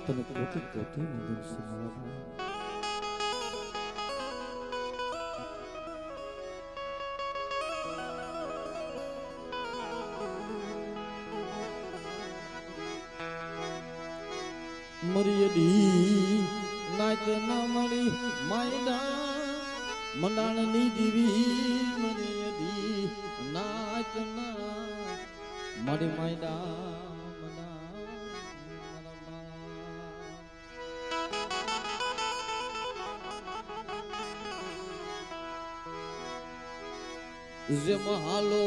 તને કોટી કોટી વંદન છે મારા ભાઈ. મરિયડી નાચ ના મળી માયડા મંડાણની દીવી મરિયડી નાચ ના મળી માયડા જેમ હાલો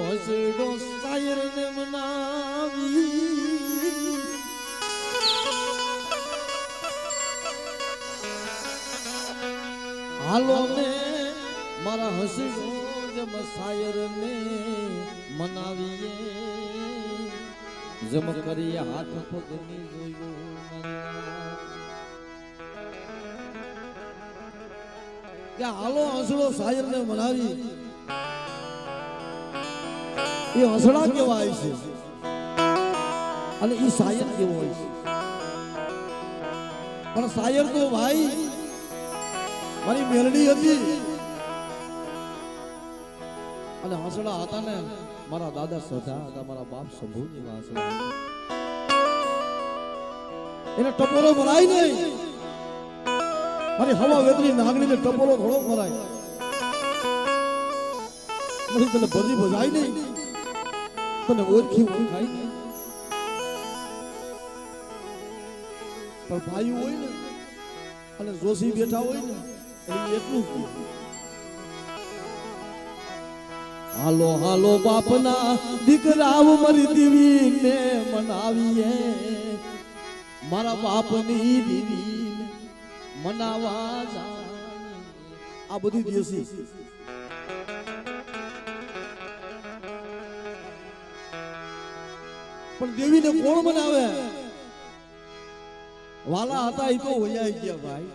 હસડો શાયર ને મનાવી હાલો ને મારા હસડો જેમ શાયર ને મનાવીએ જેમ કરી હાથ પગની જોયું કે હાલો હસડો શાયર ને મનાવી એ હસડા કેવા હોય છે અને એ શાયર કેવો હોય છે પણ શાયર તો ભાઈ મારી મેલડી હતી અને હસડા હતા ને મારા દાદા સધા હતા મારા બાપ શંભુની હસડા એને ટપોરો ભરાય નહીં મારી હવા વેદની નાગણીને ટપોરો થોડો ભરાય મારી તને બધી બજાય નહીં તને ઓળખી ઓળખાય નહીં પણ ભાઈ હોય ને અને જોશી બેઠા હોય ને એટલું જ હાલો હાલો બાપના દીકરાઓ મરી દીવી ને મનાવીએ મારા બાપની દીવી મનાવા જાય આ બધી દેશી પણ દેવીને કોણ મનાવે વાલા હતા એ તો વૈયા ગયા ભાઈ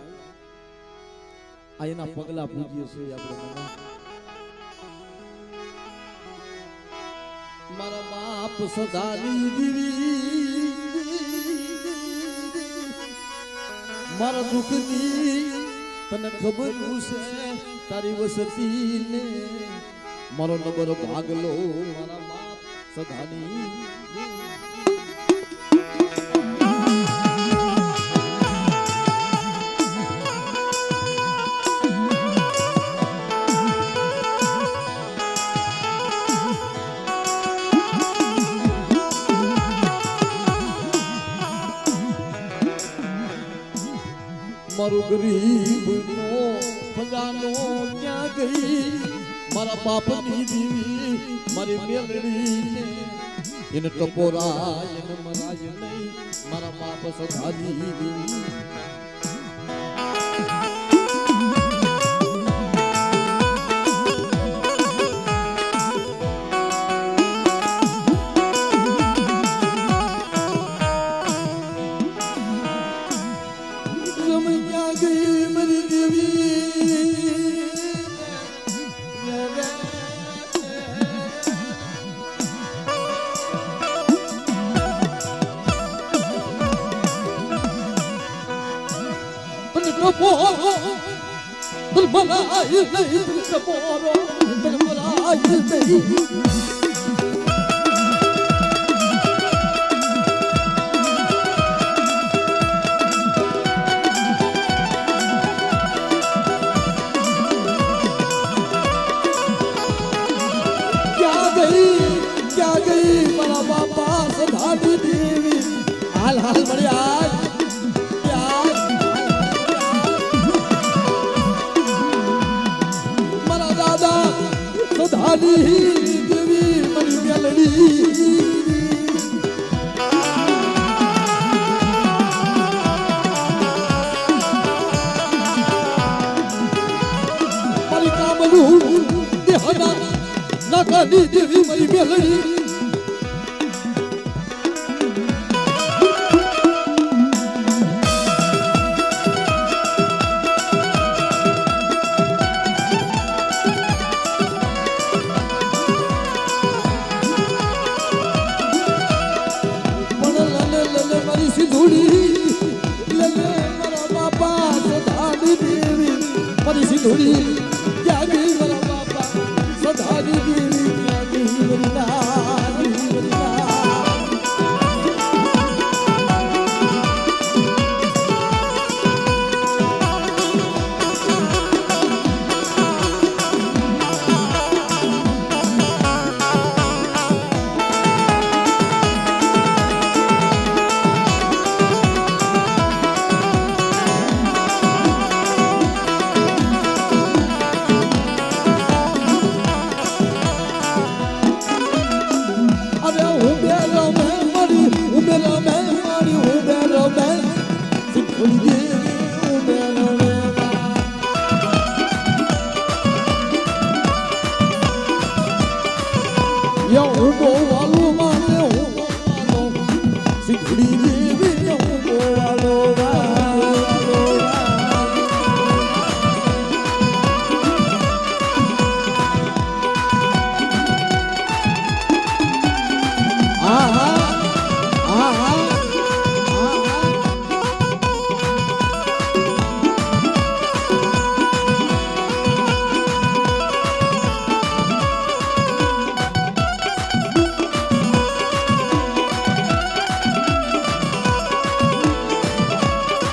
આ એના પગલા પૂજીએ છે આપણે મારા બાપ સદાની દીવી મારા દુઃખની તને ખબર છે તારી વસતી ને મારો નંબર ભાગલો મારા બાપ સદાની મારું ગરીબ નો ખજાનો ક્યાં ગઈ મારા બાપની દીવી મારી મેલડી એને ટપોરાય એને મરાય નહીં મારા બાપ સદાની દીવી क्या गई मारा बापा सदानी देवी हाल हाल बड़े आज मारा दादा सदानी देवी मरी मेलडी मारी कामलू देहना नाकानी देवी मरी मेलडी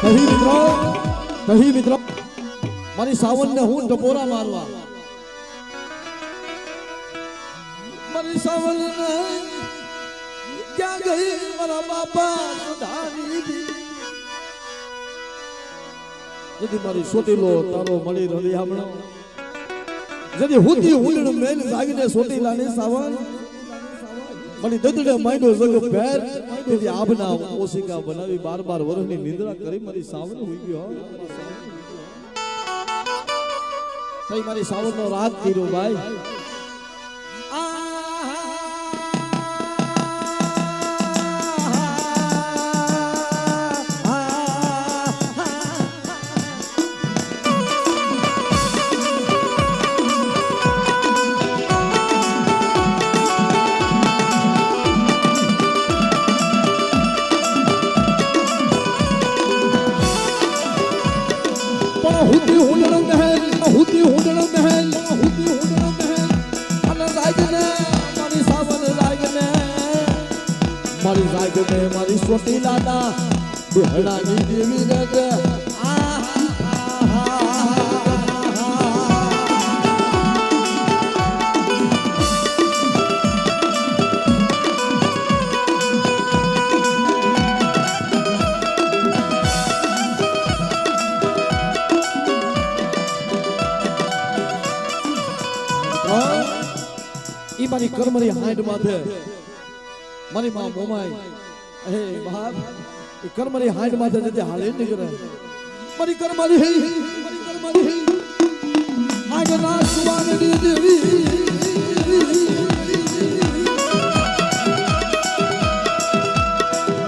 કહી મિત્રો મારી સાવન ને હું ટપોરા મારવા મારી સાવન ને ક્યાં ગઈ મારા બાપા સુધારી જદી મારી સોટીલો તારો મળી રહી હમણાં જદી હુતી હુંડણ મેલ જાગીને સોટીલા ને સાવન મારી દદડે માઈનો જગ ભેર તેથી આભના ઓશિકા બનાવી 12 વર્ષની નિંદ્રા કરી મારી સાવન હોઈ ગયો તઈ મારી સાવનનો રાત કર્યો ભાઈ મારી સોટી લાડા બિહડાની દેવી રગ ઈ મારી કર્મની હાઈટ માથે મારી માં મોમાઈ હે બાપ એ કર્મની હાઈટ માથે જતે હાલે નીકળે મારી કર્મની હે આગે ના સુવાને દેવી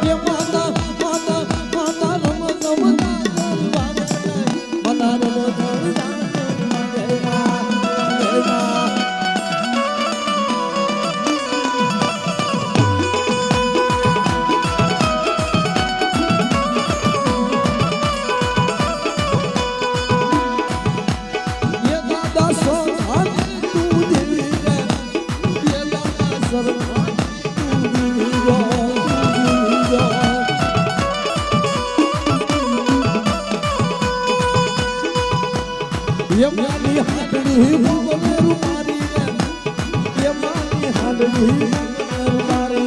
ये माता माता माता रम रम माता रम यमानी हाडड़ी बोले रुमारी यमानी हाडड़ी रुमारी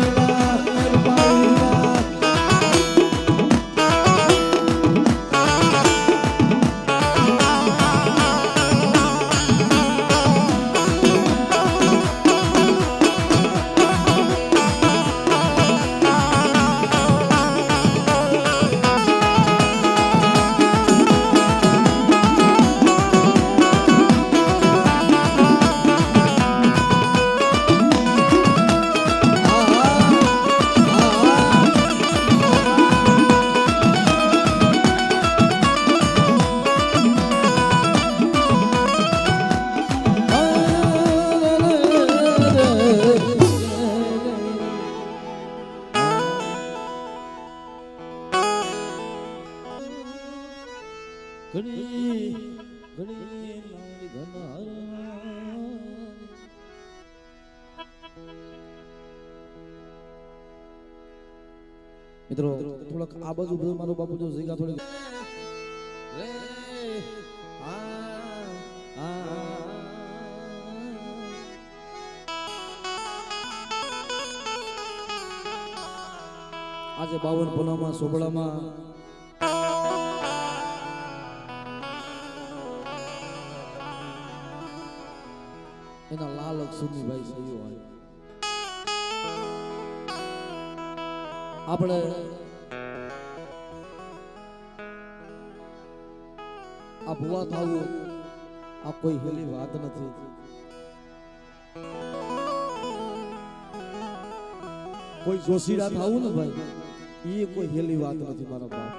મિત્રો થોડક આ બાજુ બધું મારો બાપુ જો જગ્યા થોડી આજે 52 પુનામાં સોબળામાં એના લાલ સુનીભાઈ સહીઓ હોય આપણે આ ભુવા થાવું આ કોઈ હેલી વાત નથી કોઈ જોશીડા થાવું ને ભાઈ એ કોઈ હેલી વાત નથી મારા બાપ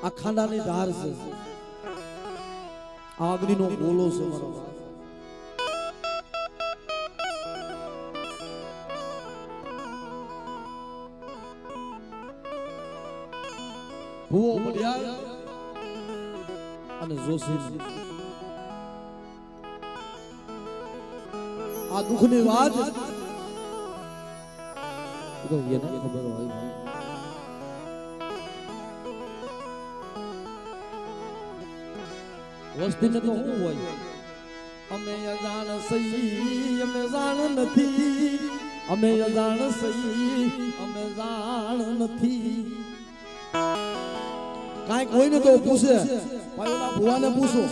આ ખાંડાની ધાર છે અગ્નિનો ગોલો છે મારો ભુવો બળિયા અને જોશી આ દુઃખની વાત તો એને ખબર હોય વસ્તીને તો શું હોય અમે અજાણ સહી અમે જાણ નથી અમે અજાણ સહી અમે જાણ નથી કાંઈ કોઈને તો પૂછે ભાઈ ઓલા ભુવાને પૂછો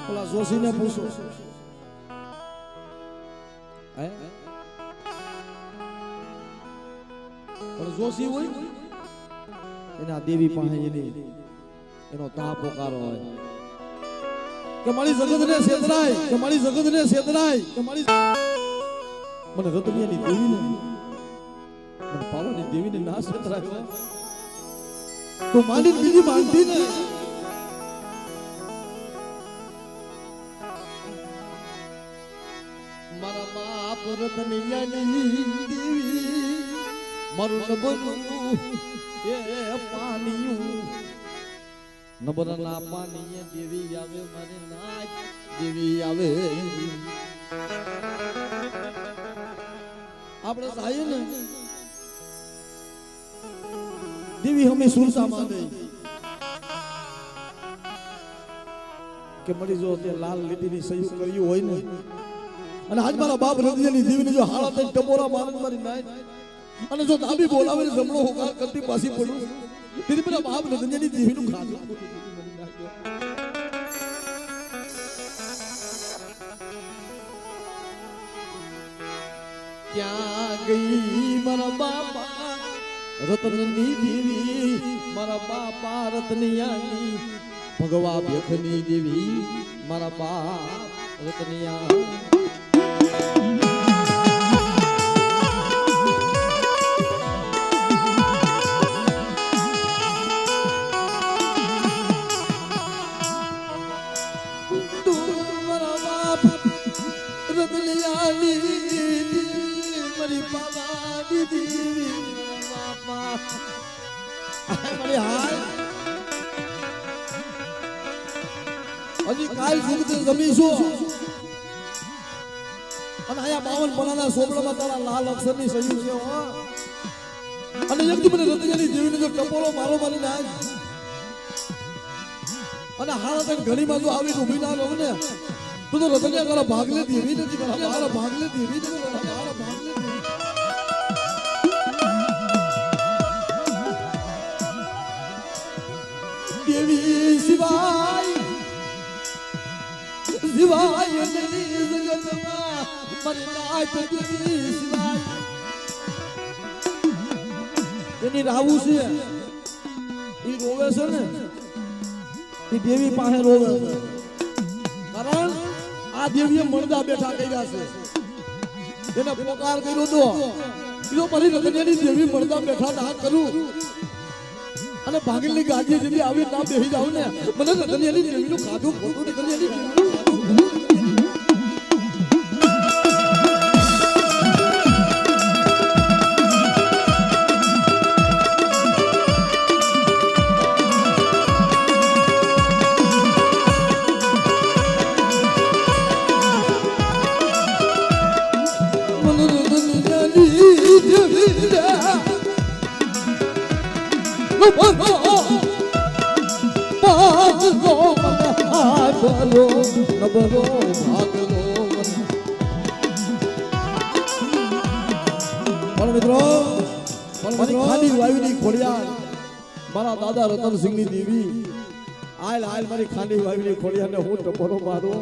ઓલા જોશીને પૂછો પણ જોશી હોય એના દેવી પાસે એનો તા પોકારો હોય કે મારી જગતને છેતરાય કે મારી જગતને છેતરાય કે મારી મને રતનિયાની દેવીને મને પાવાની દેવીને ના છેતરાય તો માની બીજી માનતી ને મારા બાપ રતનિયાની દેવી મારું નબરું એ પાણીયું નબરના પાણીએ દેવી આવે મારે નાચ દેવી આવે આપણે સાહેબ ને દેવી હમે સુરસા માને કે મળી જો તે લાલ લીટીની સહી કર્યું હોય ને અને આજ મારા બાપ રતિયાની દેવીને જો હાળા થઈ ટપોરા મારન મારી નાય અને જો દાબી બોલાવે ને જમણો હોકાર કરતી પાછી પડું તેથી પેલા બાપ રતિયાની દેવીનું ખાધું ક્યાં ગઈ મારા બાપા રતનની દેવી મારા બાપા રતનિયાની ભગવા ભેખની દેવી મારા બાપ રતનિયા હજી કાલ સુધી જમીશું અને આયા 52 પનાના સોપડામાં તારા લાલ અક્ષરની સહી છે અને એકદી મને રતિયાની દેવીને જો ટપોરો મારો મારી નાખ અને હાલ તક ઘડીમાં જો આવી ઊભી ના રહું ને તો રતિયા તારા ભાગલે દેવી નથી તારા ભાગલે દેવી નથી તારા ભાગલે દેવી શિવાય શિવાય જગતમાં મરનાય દેવી શિવાય એની રાવું છે ઈ રોવે છે ને ઈ દેવી પાસે રોવે છે કારણ આ દેવીએ મળદા બેઠા કર્યા છે એને પોકાર કર્યો તો જો મારી રતનિયાની દેવી મળદા બેઠા ના કરું અને ભાગીની ગાડી જેવી આવી ના બેહી જાવ ને મને રતનિયાની દેવીનું ખાધું ખોટું રતનિયાની દેવીનું મારા દાદા રતનસિંહની દેવી આલ આલ મારી ખાલી વાવીની ખોડિયાને હું ટપોરો મારો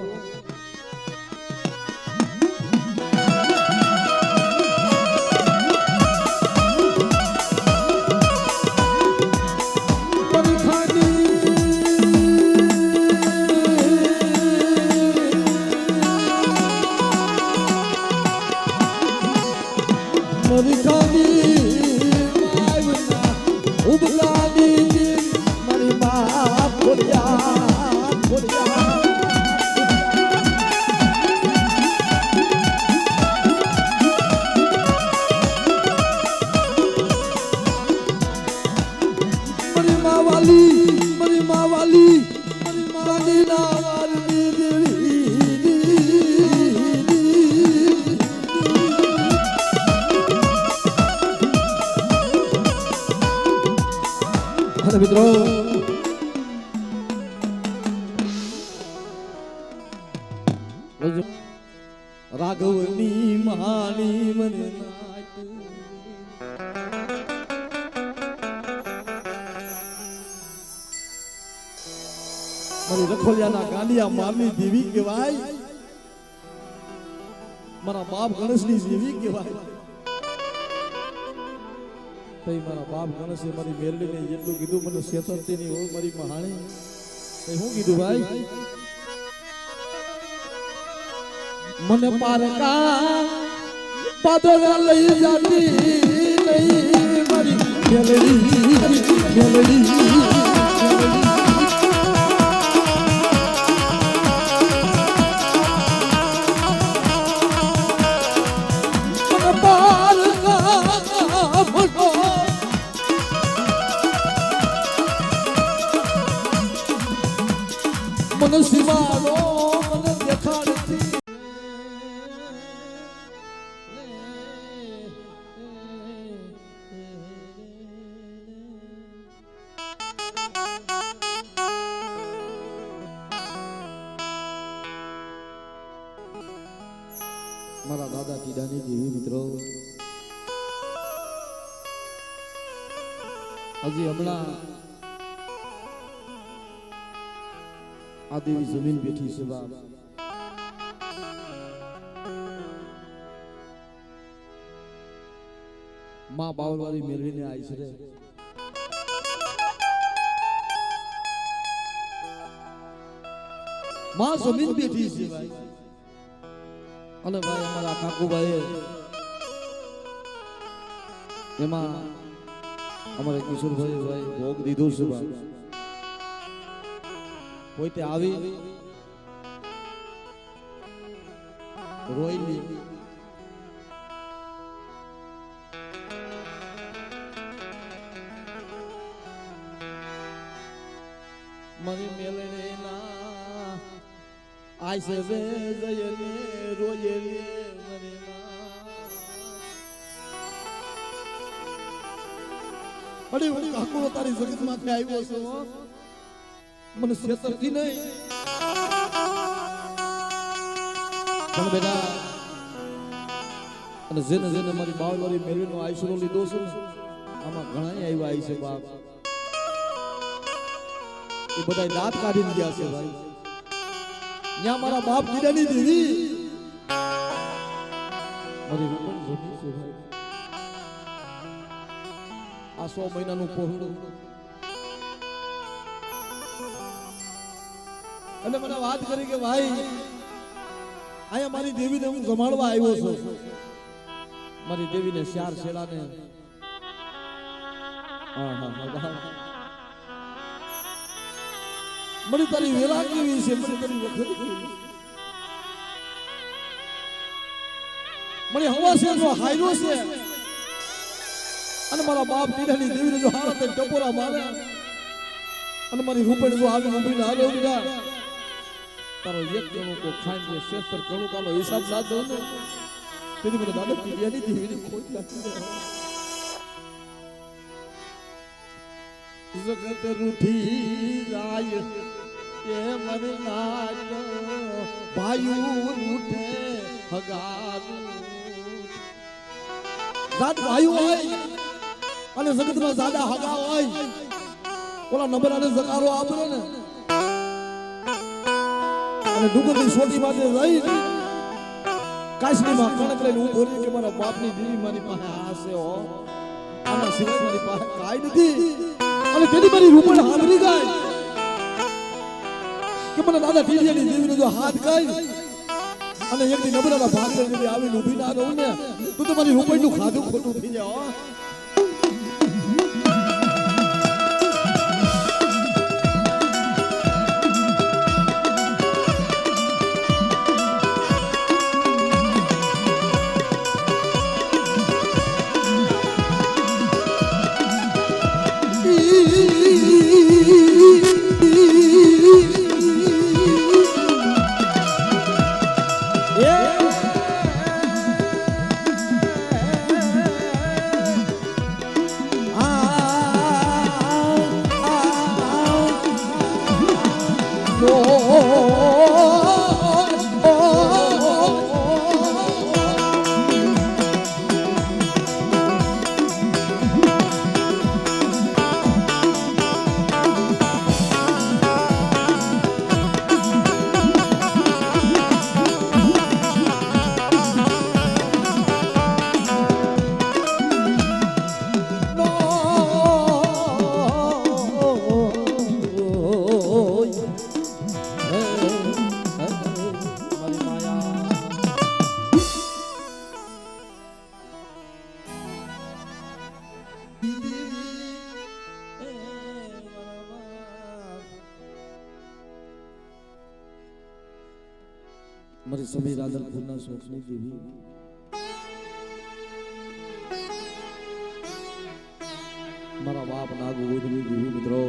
દર્શક મિત્રો રાઘવની મહાની મને મારી રખોલિયાના ગાંડિયા મારની દેવી કહેવાય, મારા બાપ ગણેશની દેવી કહેવાય. તઈ મારા બાપ ગણેશે મારી મેરડીને એટલું કીધું, મને શેતરતીની હોય મારી મહાણી. તઈ શું કીધું ભાઈ? મને પારકા પાદરા લઈ જાતી નહીં મારી મેલડી મને શિવાલો મને દેખાડતી મારા દાદા ટીડાની દેવી મિત્રો હજી હમણાં આ દેવી જમીન બેઠી છે બાપ. માં બાવળવાળી મેળવીને આવી છે રે. માં જમીન બેઠી છે ભાઈ. અને ભાઈ અમારા કાકુભાઈ એમાં અમારે કિશોરભાઈ ભાઈ ભોગ દીધો છે ભાઈ. કોઈ તે આવી રોયલી મારી મેલડે ના આય છે વે જયને રોયેલી મારી અરે હું કાકુ તારી જગત માંથી આવ્યો છું, મને શેતરતી નહીં. પણ બેટા અને જેને જેને મારી બાવળવાળી મેળવીનો આશરો લીધો છે આમાં ઘણા આવ્યા આવી છે બાપ. એ બધા દાંત કાઢીને ગયા છે ભાઈ. ત્યાં મારા બાપ કીડાની દેવી મારી રૂપણ જમી છે ભાઈ. આ 100 મહિનાનું પહોળું અને મને વાત કરી કે ભાઈ અહીંયા મારી દેવીને હું જમાડવા આવ્યો છું. મારી દેવીને 4 શેડાને મારી તારી વેલા કેવી છે, મારી તારી વખત કેવી, મારી હવા છે જો હાયરો છે. અને મારા બાપ ટીડાની દેવીને જો હારા તે ટપોરા મારે અને મારી રૂપેણ જો આવી ઉભીને હાલો ઉભા તારો એક જણો કો ખાઈને શેતર કણું કાનો હિસાબ ના દો ને તેથી મને દાદા ટીડિયાની દેવીની ખોટ લાગી. જગત રૂઠી જાય એ મને નાચ ભાઈઓ રૂઠે હગાનું દાદ ભાઈઓ હોય અને જગતમાં જાડા હગા હોય ઓલા નંબર આને જકારો આપે ને અને ડુંગરની સોટી માટે રહી કાશીમાં કણક લઈને હું બોલી કે મારા બાપની દેવી મારી પાસે આશે હો, આના સિવાય મારી પાસે કાંઈ નથી. અને તેની મારી રૂપણ હાંભરી ગાય કે મને દાદા ટીડિયાની દેવીનો જો હાથ ગાય અને એકની નબળાના ભાગને જેવી આવીને ઊભી ના રહું ને તું તો મારી રૂપણનું ખાધું ખોટું થઈ જાય. સભી રાધનપુરના શોખની દેવી મારા બાપ નાગુ ગોદવી દેવી મિત્રો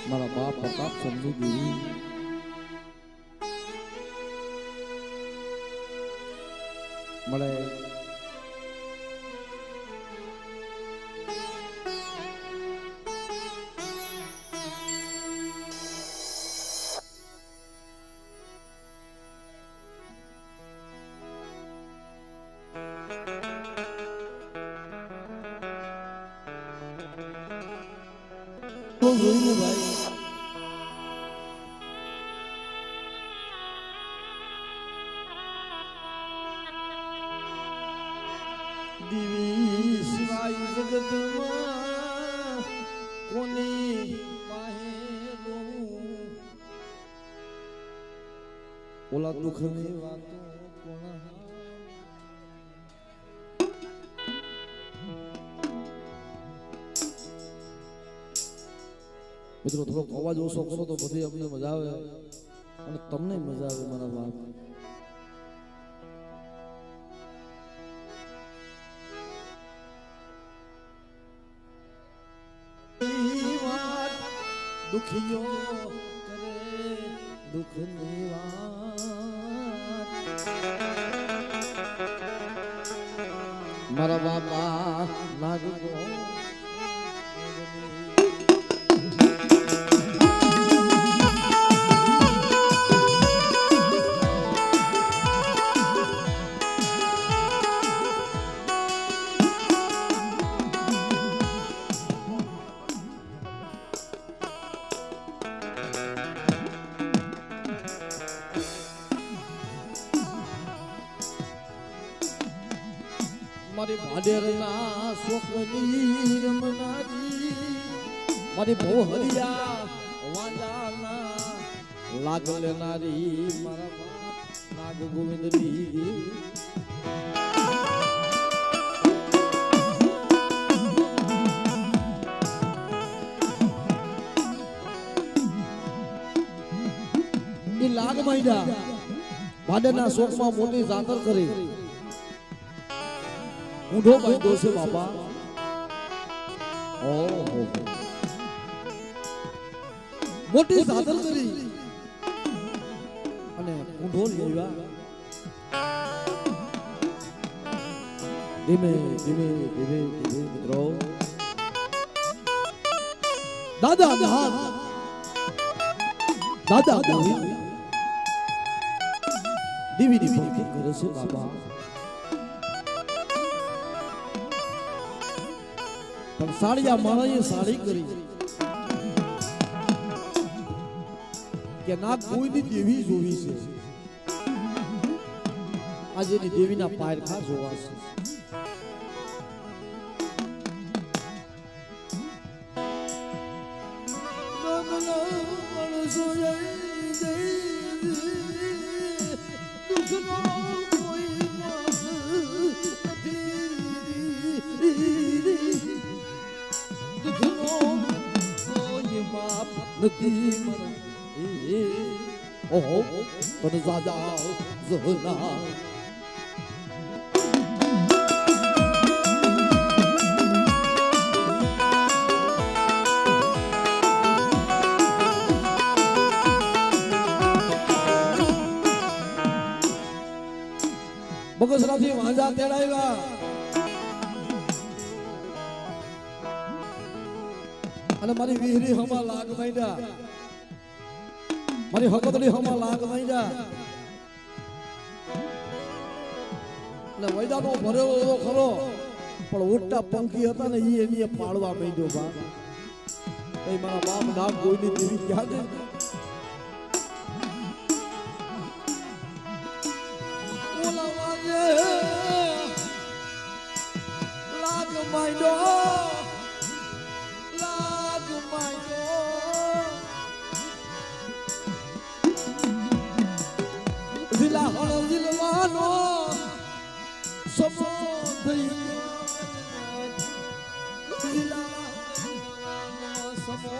મારા બાપ પ્રતાપ સમજી દેવી મળે ભાઈ દીવી સિવાય જગતમાં કોની પાહે રોવું ઓલા દુઃખની વાતો કોણ મિત્રો થોડોક અવાજ ઓછો કરો તો બધી અમને મજા આવે અને તમને મજા આવે મારા બાપ દુખીઓ કરે દુઃખની વાત મારા બાપા નાગો મારી ભાડેરના સ્વપ્ની રમનારી મારી બહુ હરિયા વાંજાના લાગ લેનારી મારા બાપ નાગ ગોવિંદની એ લાગ માંડ્યા ભાડેરના શોખમાં મોટી જાતર કરી ઊંધો બાંધ્યો છે બાપા ઓહો મોટી સાધર કરી અને ઊંધો લેવા ધીમે ધીમે ધીમે ધીમે મિત્રો દાદા દાદા દેવીની ભક્તિ કરે છે બાપા પણ સાડિયા માળાએ સાડી કરી કે ના કોઈની દેવી જોવી છે આજે ની દેવીના પાયરખા જોવા છે ઓહો પણ દાદા ઝોલા બગસરાથી વાંજા તેડાવ્યા અને મારી વીહરી હમા લાગ માંડ્યા મારી હકતડી હમા લાગ માંડ્યા અને વૈદાનો ભરેલો એવો ખરો પણ ઉઠતા પંખી હતા ને એ પાડવા માંડ્યો બા એ મારા બાપ નાગ કોઈની દેવી ક્યાં છે ઓલા વાગે લાગ માંડ્યો જિલ્લા હળ જિલ્લાનો સમો થઈ જિલ્લા સમો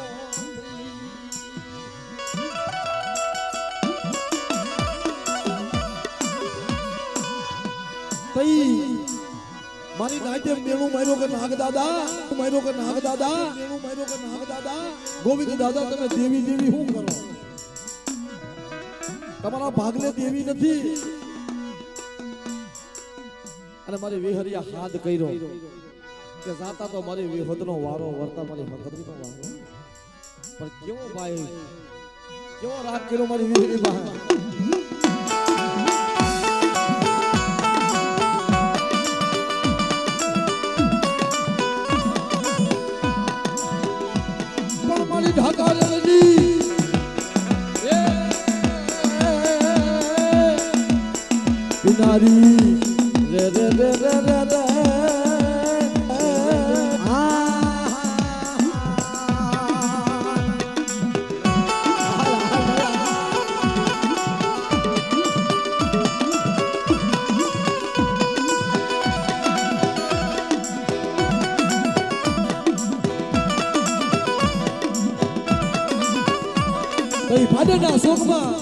મારી નાઈટે મેણું માર્યો કે નાગ દાદા માર્યો કે નાગ દાદા મેણું માર્યો કે નાગ દાદા ગોવિંદ દાદા તમે દેવી દેવી શું કરો તમારા ભાગને દેવી નથી અને મારી વિહરિયા હાથ કર્યો કે જાતા તો મારી વિહદનો વારો વર્તા મારી હકદરીનો વારો પણ કેવો ભાઈ કેવો રાગ કર્યો મારી વિહરી બહાર ढाका रजी किनारी रे रे रे रे रे रे ભાડેના શોકમાં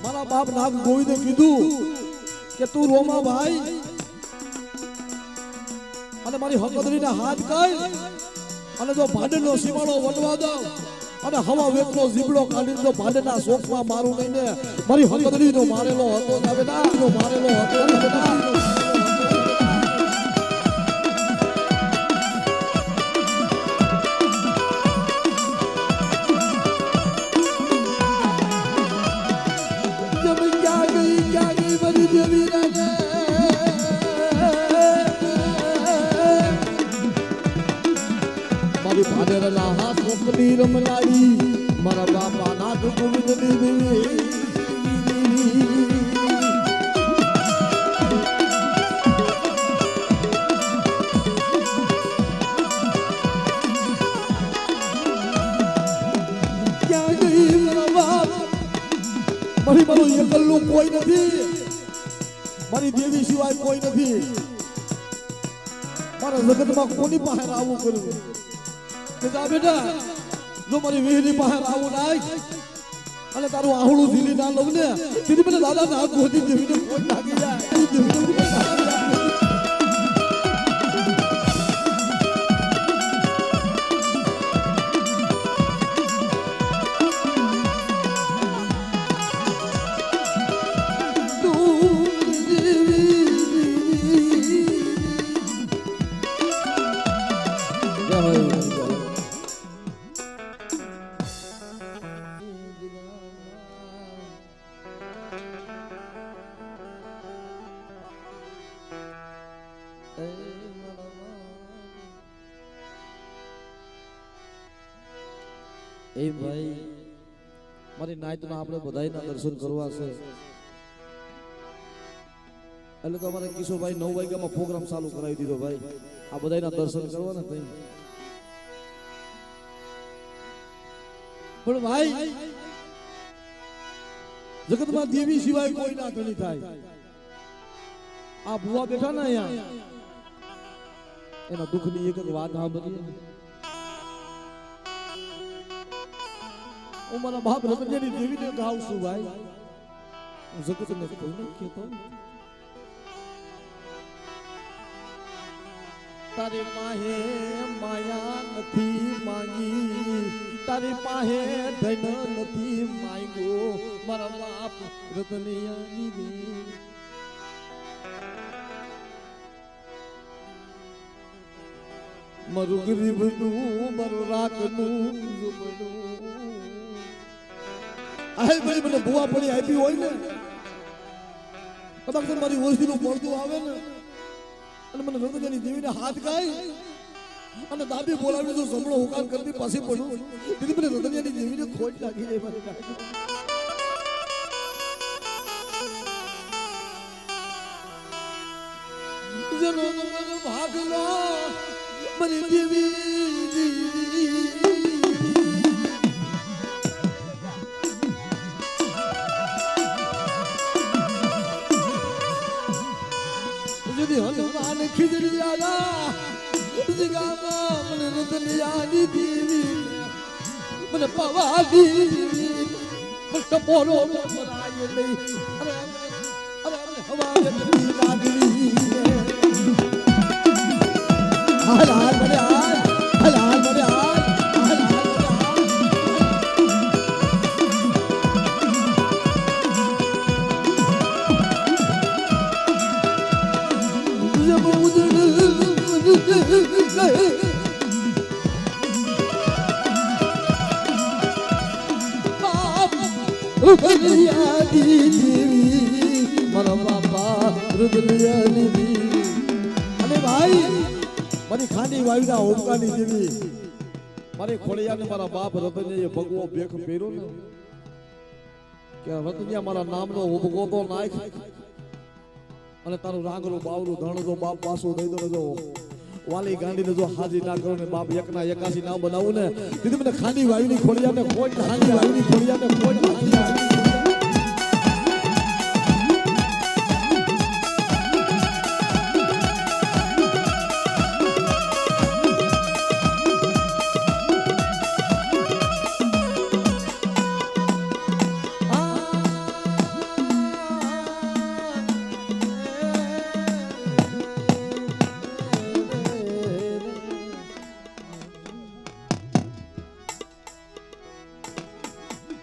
મારા બાપ નાગ ગોવિંદે કીધું કે તું રોમા ભાઈ અને મારી હકદરીના હાથ કાઢ અને જો ભાડેનો સીમાડો વટવા દઉં અને હવા વેકલો જીબડો કાઢી જો ભાડેના શોકમાં મારું નહીં ને મારી હકદરીનો મારેલો હતો ને બેટા મારેલો હતો ને બેટા મારી ભાડેરના હાથ મોકલી રમલાડી મારા બાપા નાગ ગોવિંદ દેવી ક્યાં ગઈ મારા બાપ મારી મારું એકલું કોઈ નથી મારી દેવી સિવાય કોઈ નથી મારા જગતમાં કોની પાસે આવું કર્યું કે જા બેટા જો મારી વિહરી પાસે આવું નાખ અને તારું આહુડું ઝીલી ના લઉં ને દીદી બેટા દાદા ના ગોદી દેવીને કોઈ લાગી જાય એ ભાઈ મારી નાઈટના આપણે બધાયના દર્શન કરવા છે એટલે તો અમારે કિશોરભાઈ 9 વાગ્યામાં પ્રોગ્રામ ચાલુ કરાવી દીધો ભાઈ આ બધાયના દર્શન કરવાના તઈ પણ ભાઈ જગતમાં દેવી સિવાય કોઈ ના ધણી થાય આ ભુવા બેઠા ને અહીંયા એના દુઃખની એક વાત સાંભળીએ હું મારા બાપ રતનજી દેવીને ગાઉં છું ભાઈ હું જગતને કોઈ નથી કહેતો તારી પાસે માયા નથી માંગી તારી પાસે ધન નથી માંગ્યો મારા બાપ રતનિયાની દેવી મારું ગરીબનું મારું રાખનું જુમણું આહે ભાઈ મને ભૂવા પડી આપી હોય ને કદાચ મારી ઓળખીનું પડતું આવે ને અને મને રતનજી દેવીને હાથ ગાય અને દાબી બોલાવી તો જમણો હુકામ કરતી પાછી પડું દીદી મને રતનજી દેવીને ખોટ લાગી જાય મારી જનો ભાગલો મારી દેવી હનુમાન ખીજડીયાના જગામાં મને રતનિયાની દેવી મને પવાડી મને ટપોરો મરાય નહીં અરે અરે હવા લાગી હાલ હાલ મને હાલ હાલ હાલ મને હાલ હાલ હાલ મારા બાપા રુદલિયાની દેવી અને ભાઈ મારી ખાંડી વાયુના ઓમકાની દેવી મારી ખોડિયાને મારા બાપ રતનજીએ ભગવો ભેખ પહેર્યો ને કે રતનિયા મારા નામનો ઉભગો તો નાખ અને તારું રાંગરું બાવરું ધણ જો બાપ પાછું દઈ દો જો વાલી ગાંડીને જો હાજી ના કરો ને બાપ એકના 81 ના બનાવું ને દીદી મને ખાંડી વાયુની ખોડિયાને ખોટ ખાંડી વાયુની ખોડિયાને ખોટ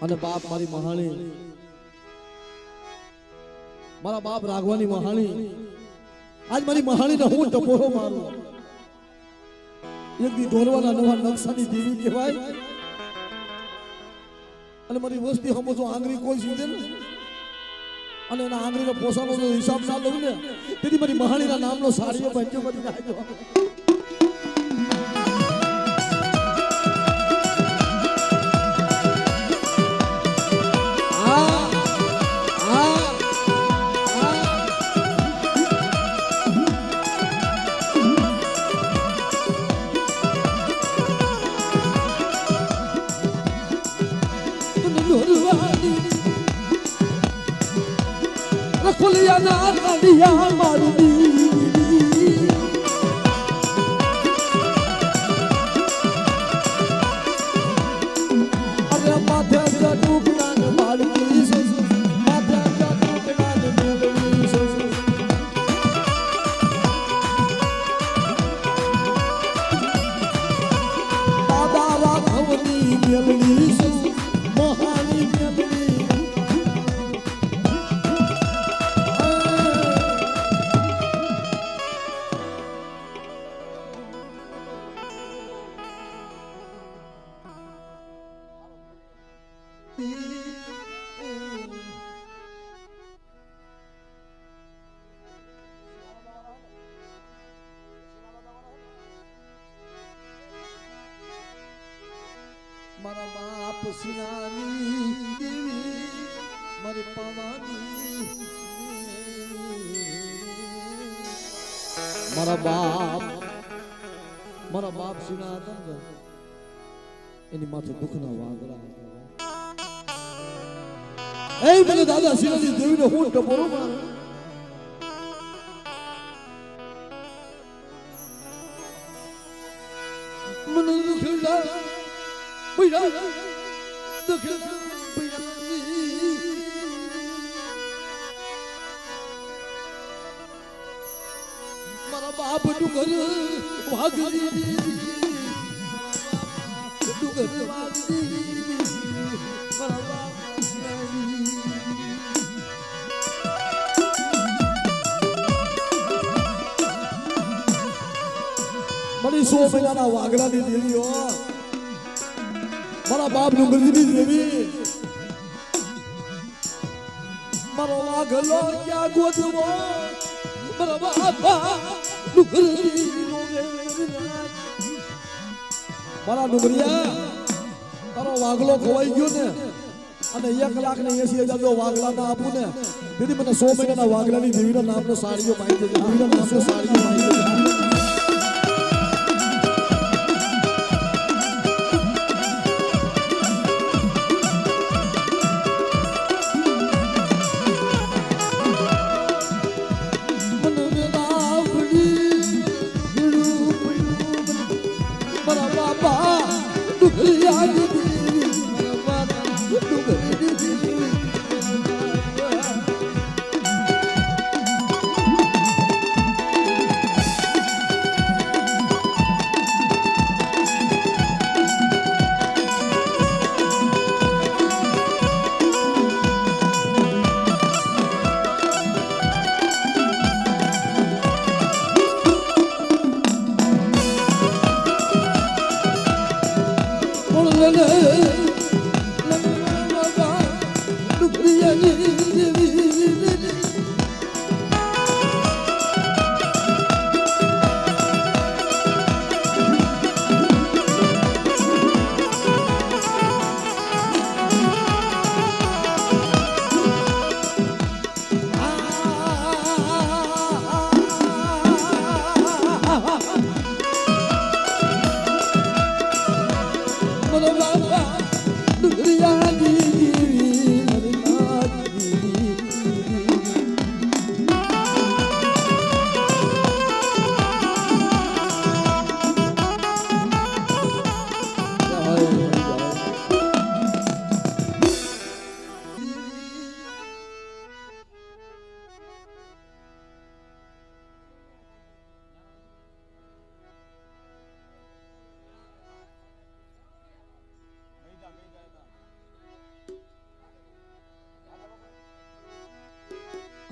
અને બાપ મારી મહાણી મારા બાપ રાઘવાની મહાણી આજ મારી મહાણીને હું ટપોરો મારું એક દી દોરવાના નવા નકશાની દેવી કહેવાય અને મારી વસ્તી હમો જો આંગળી કોઈ સીધે ને અને એના આંગળીનો પોસાનો જો હિસાબ ના લઉં ને તેથી મારી મહાણીના નામનો સાડીઓ બાંધ્યો બની નાખ્યો Kuliana Nadia Marudi Arya Madhya Jaduklan Marudi Madhya Jaduklan Marudi Dada Raghavani Melodi Mohani Melodi મારા બાપ સિનાની દેવી મારી પાવાની મારા બાપ સિના હતા ને એની માથે દુઃખના વાગડા એ મને દાદા સિનાની દેવીને હું ટપોરો મારું મને દુઃખ લાગે Bırak, dökül, bırak. Bana babu dugarı, vagri. Dugarı vagri, bana babu Bani so mena wagla ni deliyo. મારા બાપ ડુંગરની દેવી મારો વાઘલો ક્યાં ગોતવો મારા બાપા ડુંગરની મારા ડુંગરિયા તારો વાઘલો ખોવાઈ ગયો ને અને 1,80,000 જો વાઘલા ના આપું ને તેથી મને 100 મહિનાના વાઘલાની દેવીના નામનો સાડીઓ પાઈ દેજો દેવીના નામનો સાડીઓ પાઈ દેજો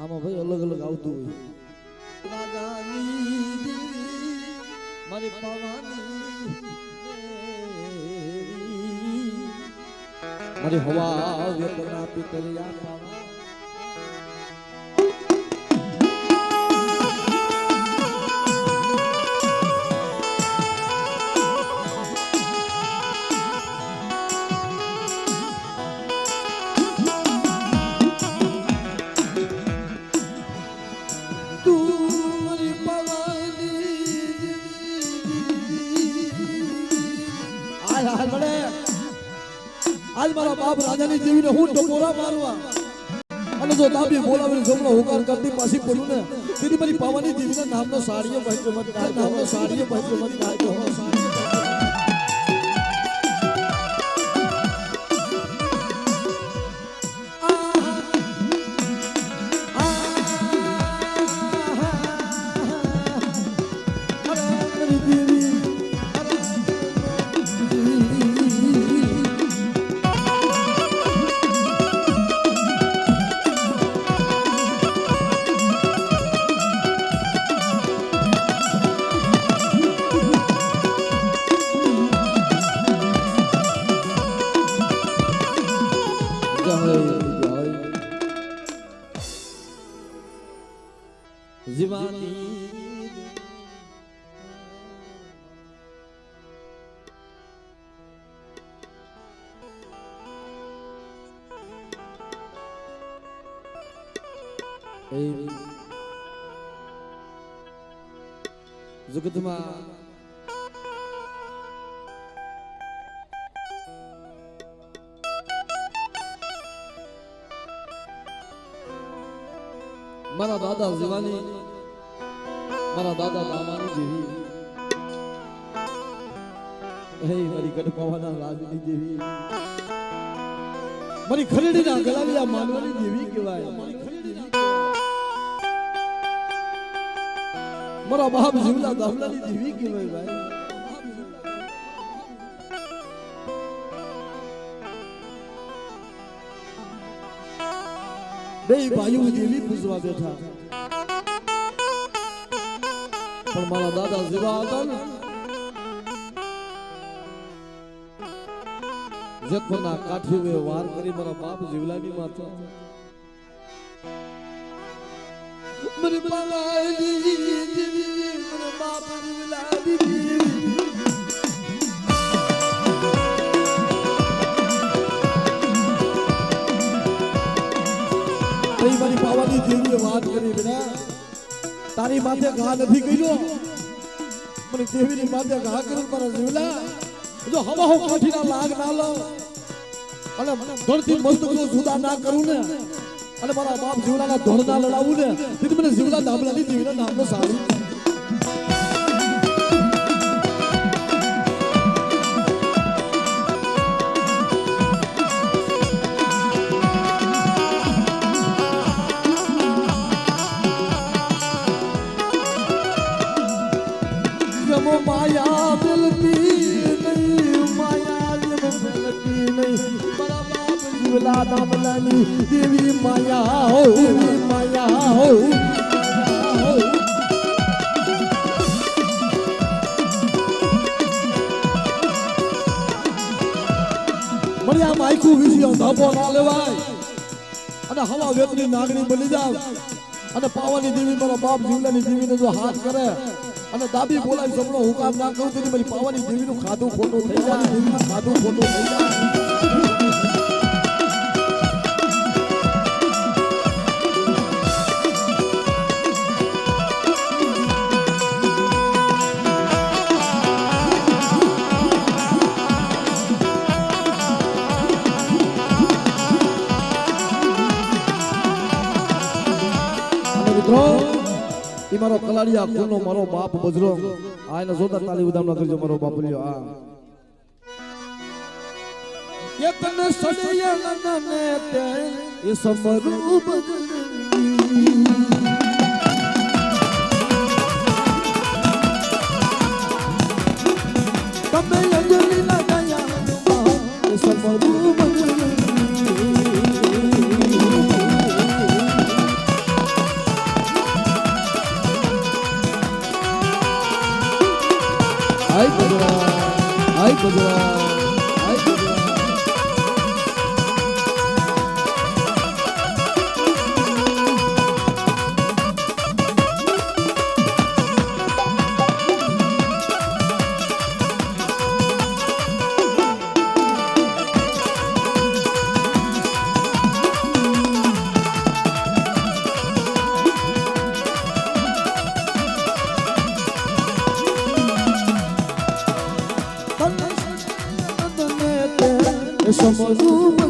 આમાં ભાઈ અલગ અલગ આવતું હોય મારી મારી હવા વેતના પિતરિયા પાવા આજ મારા બાપ રાજાની દેવીને હું ટકોરા મારવા અને જો દાબી બોલાવીને જમણો હુકાર કરતી પાછી પડું ને તેથી મારી પાવાની દેવીના નામનો સાડીઓ ભાઈ મત નામનો સાડીઓ ભાઈ મત જીવાની જગતમાં મારા દાદા જીવાની મારા દાદા દામાની જેવી હે મારી ગઢપાવાના રાજની જેવી મારી ખરીડીના ગલાલિયા માનવાની જેવી કહેવાય મારા બાપ જીવલા દામલાની જેવી કહેવાય ભાઈ બે ભાઈઓ દેવી પૂજવા બેઠા પણ મારા દાદા જેવા હતા ને જેતપરના કાઠીએ વાર કરી મારા બાપ જીવલાની માતા મને પાવાલી દેવી મારા બાપ જીવલાની દેવી મારી પાવાની દેવીએ વાત કરી બેટા તારી માથે ઘા નથી કર્યો મને દેવીની માથે ઘા કર્યો મારા જીવલા જો હવા હો કાઠીના લાગ ના લો અને ધરતી મસ્તકનો જુદા ના કરું ને અને મારા બાપ જીવલાના ધોળ ના લડાવું ને તેથી મને જીવલા દામલાની દેવીના નામનો સારું माया मिलती नहीं माया जब मिलती नहीं बड़ा बाप जीवला दामलानी देवी माया हो મળ્યા માઈકુ વિષયો ધબો ના લેવાય અને હવા વેતની નાગણી બની જાવ અને પાવાની દેવી મારો બાપ જીવલાની દેવીને જો હાથ કરે અને દાબી બોલાવી સપનો હુકામ ના કરું તો મારી પાવાની દેવીનું ખાધું ખોટું થઈ જાય દેવીનું ખાધું ખોટું થઈ જાય મારો કલાડિયા કુલનો મારો બાપ બજરંગ આને જોતા તાલી ઉદામના કરજો મારો બાપ લ્યો આ એકને સડિયા નને તે એ સમરૂ તમે અંજલિ લગાયા એ સમરૂ Ay, Gujarat. Ay, Gujarat. સમરૂ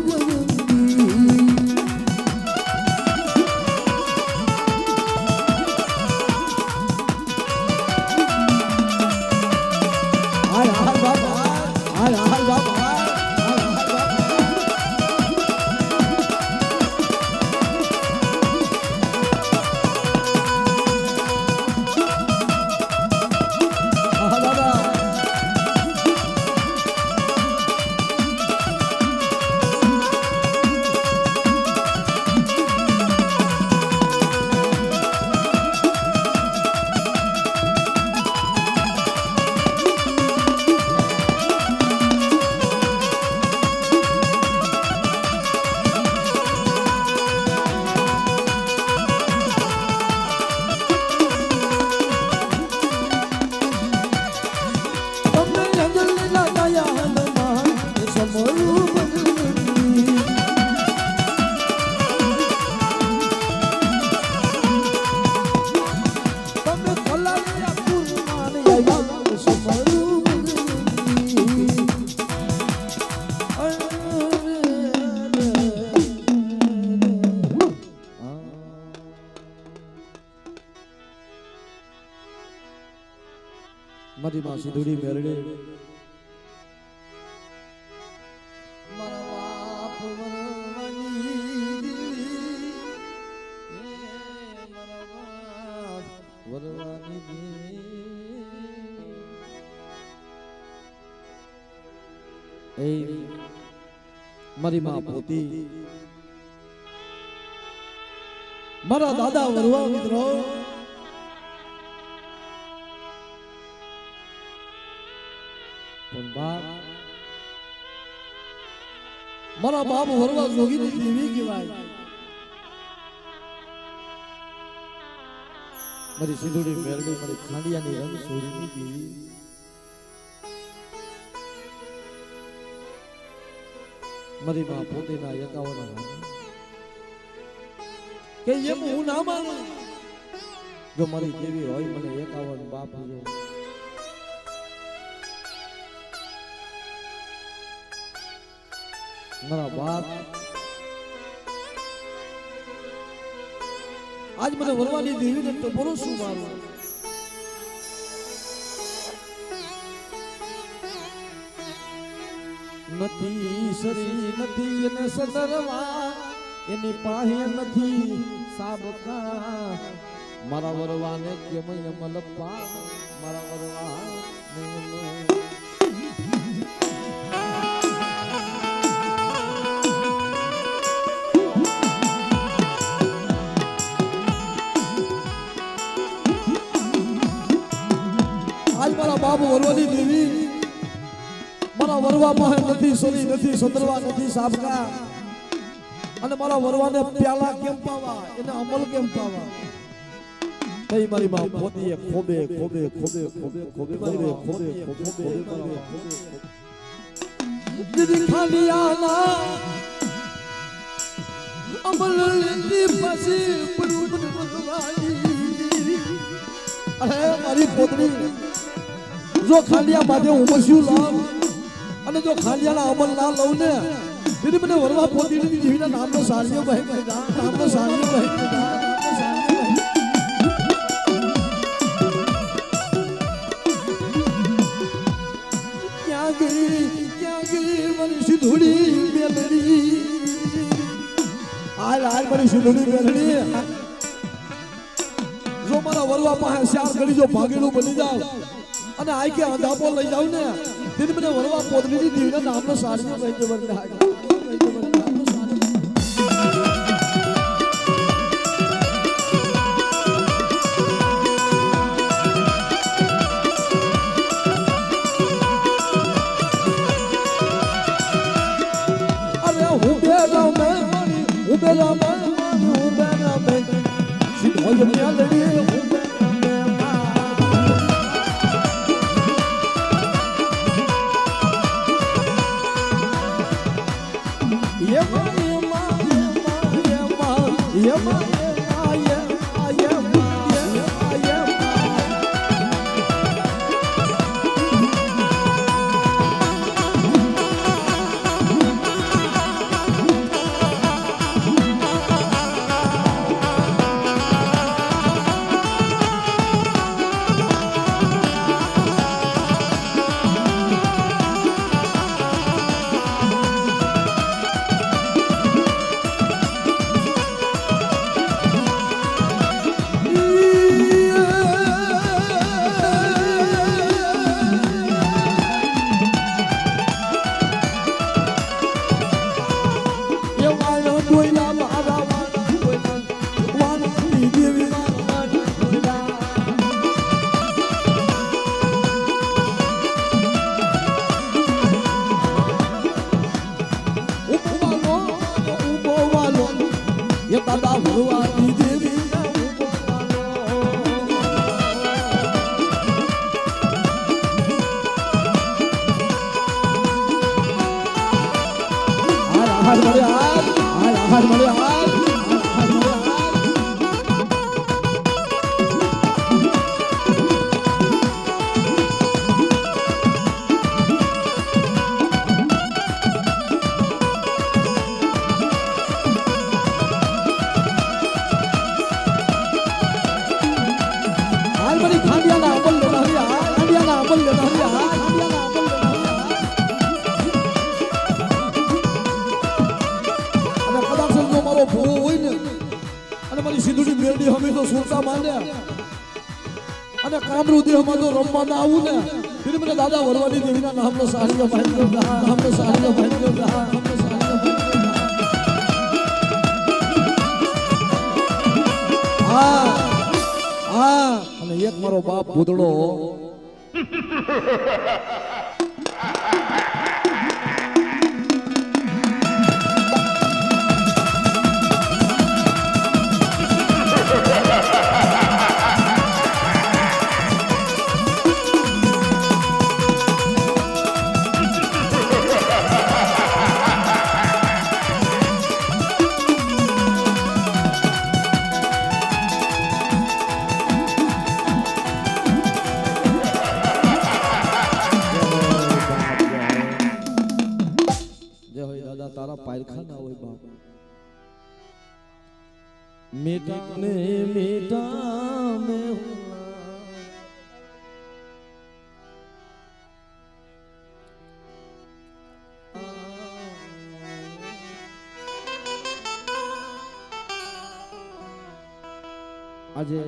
મારી માં સિંધુડી મેરડે મારા બાપ વરવાની એ મારી માં પોતી મારા દાદા વરવા મિત્રો મારા બાપ વરવા જોગીની દેવી કહેવાય મારી સિંધુડી મેરડી મારી ખાંડિયાની રંગ સોરીની દેવી મારી માં પોતેના 51 કે એમ હું ના માનું જો મારી દેવી હોય મને 51 બાપ જો મારા બાપ આજ મને વરવાની દેવીને ટપોરો શું મારું નથી સરી નથી એને સદરવા એની પાસે નથી સાબકા મારા વરવાને કેમ મલપા મારા વરવા આજ મારા બાપ વરવાની દેવી મારા વરવા પાસે નથી સોરી નથી સદરવા નથી સાબકા અને મારા વરવાને પ્યાલા કેમ પાવા, એને અમલ કેમ પાવા. કઈ મારી માં પોતીએ ખોબે ખોબે ખોબે ખોબે ખોબે ખોબે ખોબે ખોબે દીદી ખાલિયાના અમલ લીધી પછી પડું બનવાની. અરે મારી પોતરી જો ખાલિયા માથે ઉમસ્યું લાવ અને જો ખાલિયાના અમલ ના લઉં ને દીદી મને વરવા પોતી જીવીના નામનો સારિયો બહેન નામનો સારિયો બહેન ક્યાં ગઈ મારી સિંધુડી મેલડી. હાલ મારી સિંધુડી મેલડી. જો મારા વરવા પાસે ચાર ઘડી જો ભાગેલું બની જાવ અને આ કે અંધાપો લઈ જાવ ને તેથી મને વરવા પોતની દીવીના નામનો સારિયો બહેન બનતા. અને કામરૂ દેહમાં તો રમવાના આવું ને ફિર મને દાદા વરવાની દેવીના નામનો સારિયો ભાઈ નામનો સારિયો ભાઈ નામનો સારિયો હા અને એક મારો બાપ ભૂતળો मीठा ने मीठा में આજે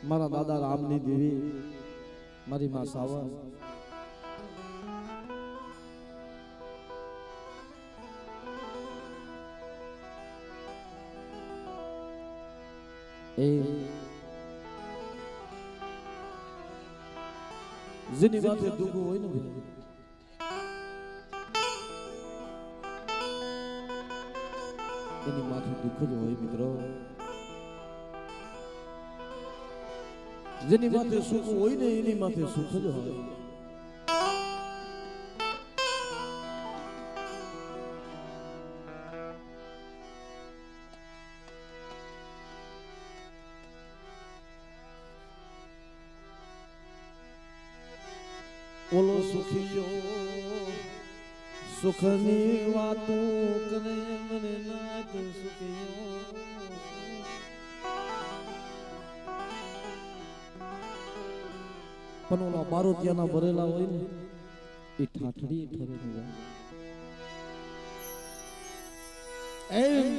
મારા દાદા રામની દેવી મારી માં સાવર એ જેની વાતે દુઃખ હોય ને એની માથે દુઃખ જ હોય મિત્રો. જેની માથે સુખ હોય ને એની માથે સુખ જ હોય. ઓલો સુખિયો સુખની વાતો કરે મને નાથ સુખિયો. પણ ઓલા બારોતિયાના ભરેલા હોય ને એ ઠાઠડી ઠરેલું હોય. એમ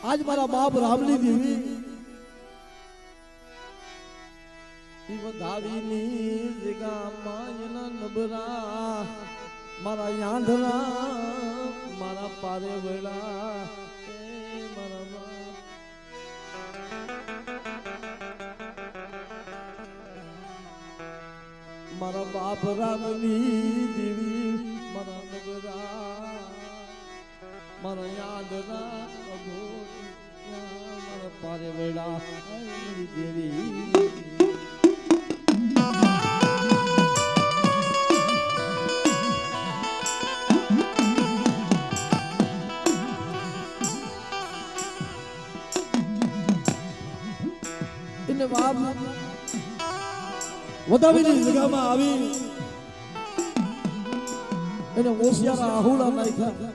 આજ મારા બાપ રામની દેવી વધાવીની જગામાં એના નબરા મારા યાંધરા મારા પારે વેળા મારા બાપ રામની દેવી મારા નબરા મારા યાંધરા મારા પારે વેળા દેવી. વધાવીની જગ્યામાં આવી એને ઓશિયાના આહુડા નાખ્યા.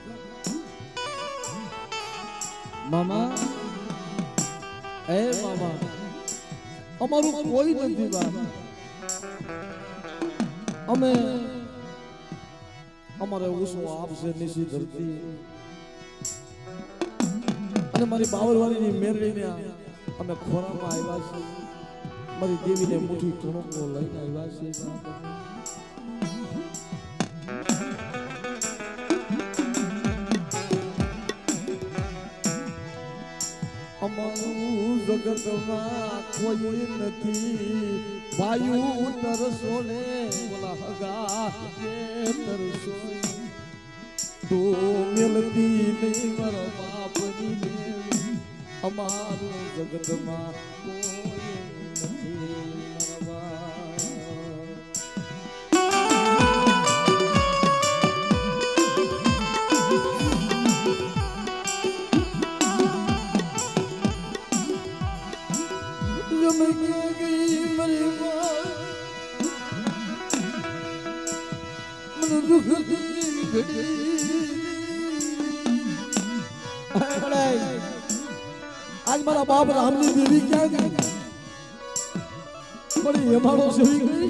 મામા એ મામા અમારું કોઈ નથી બાપ. અમે અમારે ઉસો આપશે નિશી ધરતી અને મારી બાવરવાળીની મેરડીને અમે ખોરામાં આવ્યા છીએ. મારી દેવીને મુઠ્ઠી કણકો લઈને આવ્યા છે. અમારું જગતમાં કોઈ નથી ભાયુ તરસો ને બોલા હગા તરસો તો મેલતી નહીં મારા બાપની દેવી. અમારું જગતમાં आज मारा बाप रामनी देवी क्या गई बड़ी हमारो सही गई.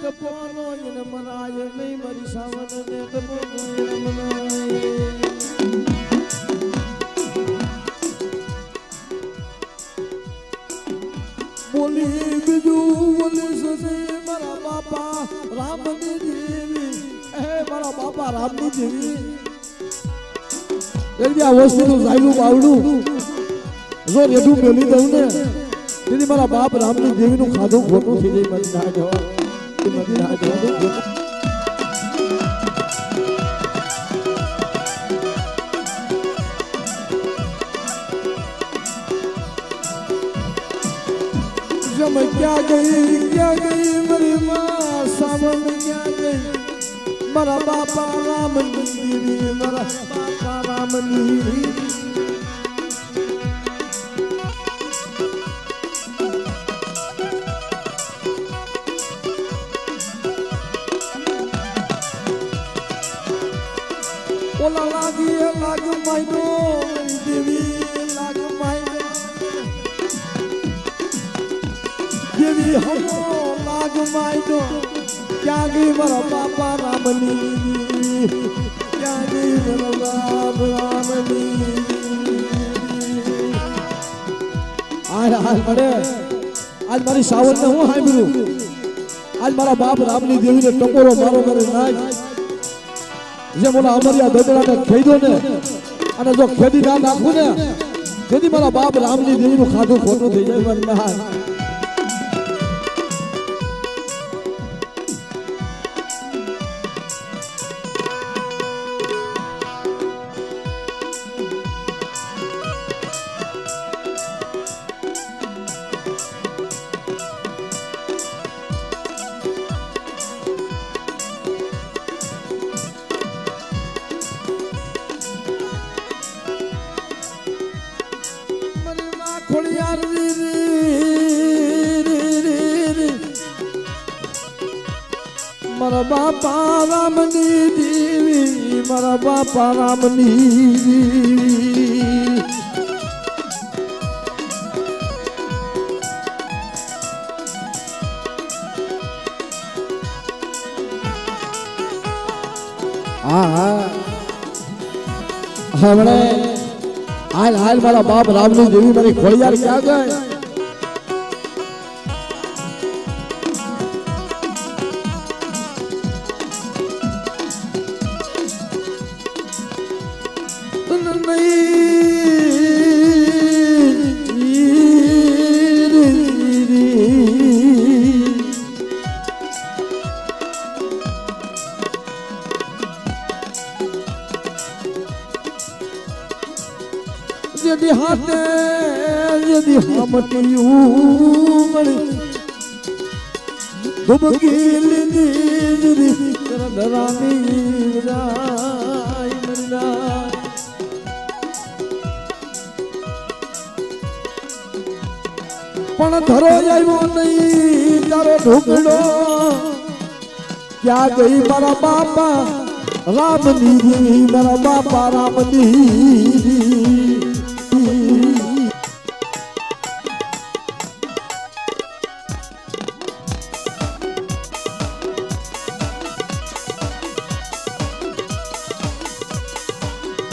તપોનો એને મનાય નહીં મારી સાવન ને તપોનો એને મનાય. બોલી બીજું બોલી સસે મારા બાપા રામની દેવી. મારા બાપા રામની દેવી એક આ વસ્તુનું જાયલું બાવડું જો રેડું મેલી દઉં ને તેથી મારા બાપ રામની દેવીનું ખાધું ખોટું થઈ જાય. મને ના જવા क्या गई मेरी माँ सावन क्या गई मारा बापा रामनी देवी मारा बापा रामनी. ओला लागी लाग मायनो देवी लाग मायनो देवी हमो लाग मायनो क्या गई मारा बापा रामनी क्या गई मारा बाप रामनी. आज बड़े आज मारी सावन ने हूँ हाय बिरू आज मारा बाप रामनी देवी ने टपोरो मारो करे नाच જે મોલા અમરિયા દોદડાને ખેડ્યો ને અને જો ખેડી ના નાખું ને જેથી મારા બાપ રામજી દેવીનું ખાધું ખોટું થઈ જાય મને ના ખોડિયાર મારા બાપા રામની દેવી મારા બાપા રામની હા હમણે હાલ હાલ મારા બાપ રામની દેવી મારી ખોડિયાર ક્યાં ગઈ यदि हाथे यदि हमटी उमड़ दुबकील दी करदरानी राय मरना पण धरो આવ્યો નહીં તારો ઢોકળો ક્યાં ગઈ મારા બાપા રામની દેવી મારા બાપા રામની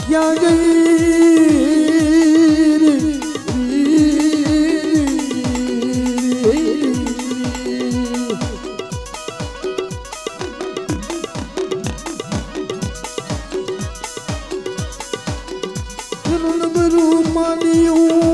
ક્યાં ગઈ માની